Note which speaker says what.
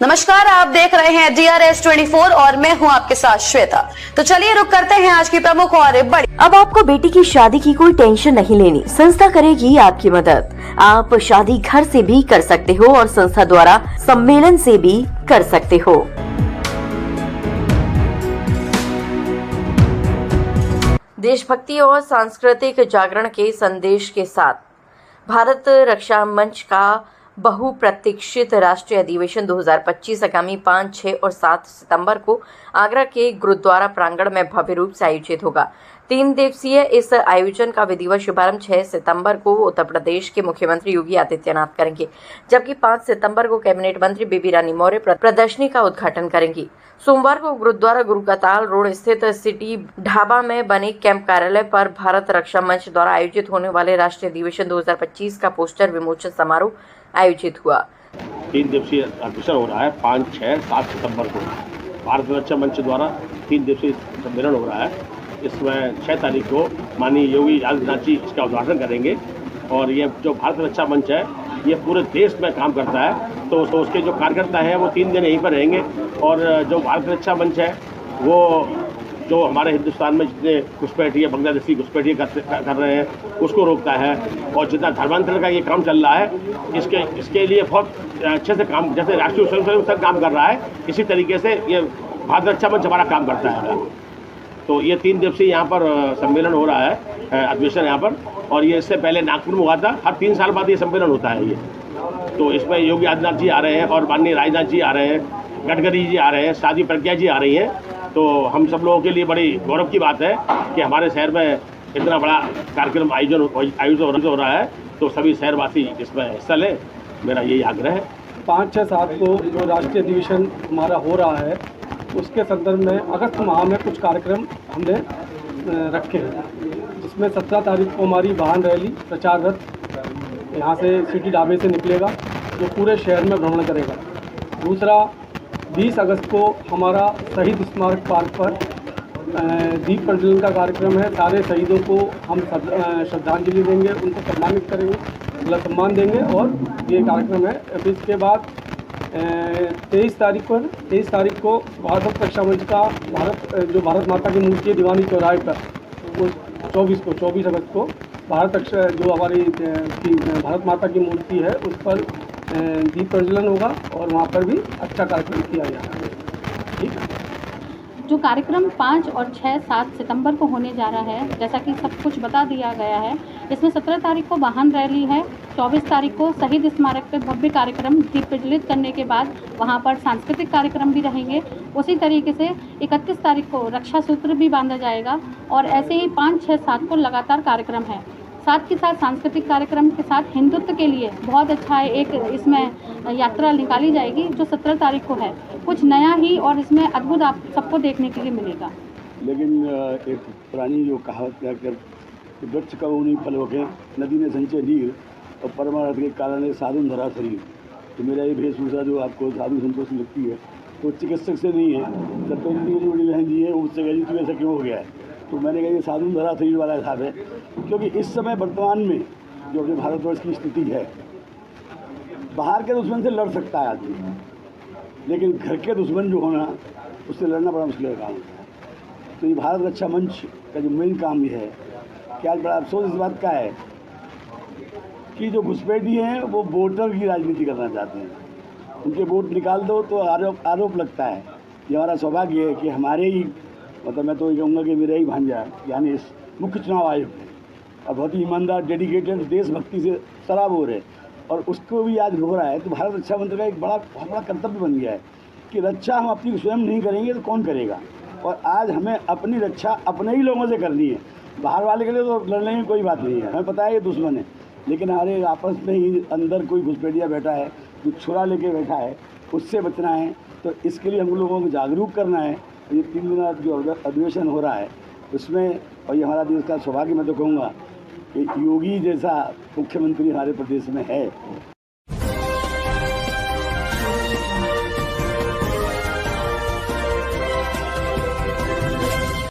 Speaker 1: नमस्कार, आप देख रहे हैं DRS24 और मैं हूं आपके साथ श्वेता। तो चलिए रुक करते हैं आज की प्रमुख और बड़ी।
Speaker 2: अब आपको बेटी की शादी की कोई टेंशन नहीं लेनी, संस्था करेगी आपकी मदद। आप शादी घर से भी कर सकते हो और संस्था द्वारा सम्मेलन से भी कर सकते हो। देशभक्ति और सांस्कृतिक जागरण के संदेश के साथ भारत रक्षा मंच का बहुप्रतीक्षित राष्ट्रीय अधिवेशन 2025 आगामी 5, 6 और 7 सितंबर को आगरा के गुरुद्वारा प्रांगण में भव्य रूप से आयोजित होगा। 3 दिवसीय इस आयोजन का विधिवत शुभारंभ 6 सितंबर को उत्तर प्रदेश के मुख्यमंत्री योगी आदित्यनाथ करेंगे, जबकि 5 सितंबर को कैबिनेट मंत्री बेबी रानी मौर्य प्रदर्शनी का उद्घाटन करेंगी। सोमवार को गुरुद्वारा गुरुकताल रोड स्थित सिटी ढाबा में बने कैंप कार्यालय पर भारत रक्षा मंच द्वारा आयोजित होने वाले राष्ट्रीय अधिवेशन 2025 का पोस्टर विमोचन समारोह आयोजित हुआ।
Speaker 3: 3 दिवसीय अधिवेशन हो रहा है 5, 6, 7 सितंबर को भारत रक्षा मंच द्वारा 3 दिवसीय सम्मेलन हो रहा है। इसमें 6 तारीख को माननीय योगी आदित्यनाथ जी इसका उद्घाटन करेंगे और ये जो भारत रक्षा मंच है ये पूरे देश में काम करता है, तो उसके जो कार्यकर्ता हैं वो 3 दिन यहीं पर रहेंगे और जो भारत रक्षा मंच है वो जो हमारे हिंदुस्तान में जितने घुसपैठिए बांग्लादेशी घुसपैठिए कर रहे हैं उसको रोकता है और जितना धर्मांतरण का ये काम चल रहा है इसके लिए बहुत अच्छे से काम, जैसे राष्ट्रीय स्वयंसेवक संघ काम कर रहा है इसी तरीके से ये भारत रक्षा मंच हमारा काम करता है। तो ये 3 दिवसीय यहाँ पर सम्मेलन हो रहा है, अधिवेशन यहाँ पर, और ये इससे पहले नागपुर में हुआ था। हर 3 साल बाद ये सम्मेलन होता है ये। तो इसमें योगी आदित्यनाथ जी आ रहे हैं और माननीय राजनाथ जी आ रहे हैं, गडकरी जी आ रहे हैं, साध्वी प्रज्ञा जी आ रही हैं। तो हम सब लोगों के लिए बड़ी गौरव की बात है कि हमारे शहर में इतना बड़ा कार्यक्रम आयोजन हो रहा है, तो सभी शहरवासी इसमें हिस्सा लें, मेरा यही आग्रह है।
Speaker 4: 5, 6, 7 को जो राष्ट्रीय अधिवेशन हमारा हो रहा है उसके संदर्भ में अगस्त माह में कुछ कार्यक्रम हमने रखे हैं, जिसमें 17 तारीख को हमारी वाहन रैली प्रचार रथ यहाँ से सिटी ढाबे से निकलेगा जो पूरे शहर में भ्रमण करेगा। दूसरा 20 अगस्त को हमारा शहीद स्मारक पार्क पर दीप प्रज्वलन का कार्यक्रम है। सारे शहीदों को हम श्रद्धांजलि देंगे, उनको सम्मानित करेंगे, उनका सम्मान देंगे और ये कार्यक्रम है। फिर इसके बाद 23 तारीख को भारत रक्षा मंच का भारत माता की मूर्ति है दीवानी चौराहे पर, वो 24 अगस्त को भारत रक्षा जो हमारी भारत माता की मूर्ति है उस पर दीप प्रज्वलन होगा और वहाँ पर भी अच्छा कार्यक्रम किया जाएगा। ठीक है।
Speaker 5: जो कार्यक्रम 5 और 6, 7 सितंबर को होने जा रहा है, जैसा कि सब कुछ बता दिया गया है, इसमें 17 तारीख को वाहन रैली है, 24 तारीख को शहीद स्मारक पर भव्य कार्यक्रम दीप प्रज्वलित करने के बाद वहां पर सांस्कृतिक कार्यक्रम भी रहेंगे। उसी तरीके से 31 तारीख को रक्षा सूत्र भी बांधा जाएगा और ऐसे ही 5, 6, 7 को लगातार कार्यक्रम है। साथ ही साथ सांस्कृतिक कार्यक्रम के साथ हिंदुत्व के लिए बहुत अच्छा एक इसमें यात्रा निकाली जाएगी जो 17 तारीख को है। कुछ नया ही और इसमें अद्भुत आप सबको देखने के लिए मिलेगा।
Speaker 6: लेकिन एक पुरानी जो कहावत है कि वृक्ष का नहीं फल होके नदी में संचय नीर और परमार्थ के कारण साधु धरा शरीर। तो मेरा ये वेशभूषा जो आपको साधु संतोष लगती है तो चिकित्सक से नहीं है, सत्यवती की बड़ी बहन जी है उससे कही तो ऐसा क्यों हो गया है। तो मैंने कहा ये साधु धरा शरीर वाला हिसाब है, क्योंकि इस समय वर्तमान में जो अपने भारतवर्ष की स्थिति है, बाहर के दुश्मन से लड़ सकता है आदमी, लेकिन घर के दुश्मन जो होना उससे लड़ना बड़ा मुश्किल काम होता है। तो ये भारत रक्षा मंच का जो मेन काम ये है कि आज बड़ा अफसोस इस बात का है कि जो घुसपैठी हैं वो वोटर की राजनीति करना चाहते हैं। उनके वोट निकाल दो तो आरोप लगता है। ये हमारा सौभाग्य है कि हमारे ही मतलब मैं तो ये कहूँगा कि मेरा ही भांजा यानी इस मुख्य चुनाव आयोग है और बहुत ही ईमानदार, डेडिकेटेड, देशभक्ति से सराबोर है और उसको भी आज हो रहा है। तो भारत रक्षा मंच का एक बहुत बड़ा कर्तव्य बन गया है कि रक्षा हम अपनी स्वयं नहीं करेंगे तो कौन करेगा। और आज हमें अपनी रक्षा अपने ही लोगों से करनी है। बाहर वाले के लिए तो लड़ने की कोई बात नहीं है, हमें पता है ये दुश्मन है, लेकिन हमारे आपस में ही अंदर कोई घुसपैठिया बैठा है, जो छुरा लेके बैठा है, उससे बचना है। तो इसके लिए हम लोगों को जागरूक करना है। ये 3 दिन जो अधिवेशन हो रहा है उसमें, और ये हमारा देश का सौभाग्य मैं तो कहूँगा कि योगी जैसा मुख्यमंत्री हमारे प्रदेश में है।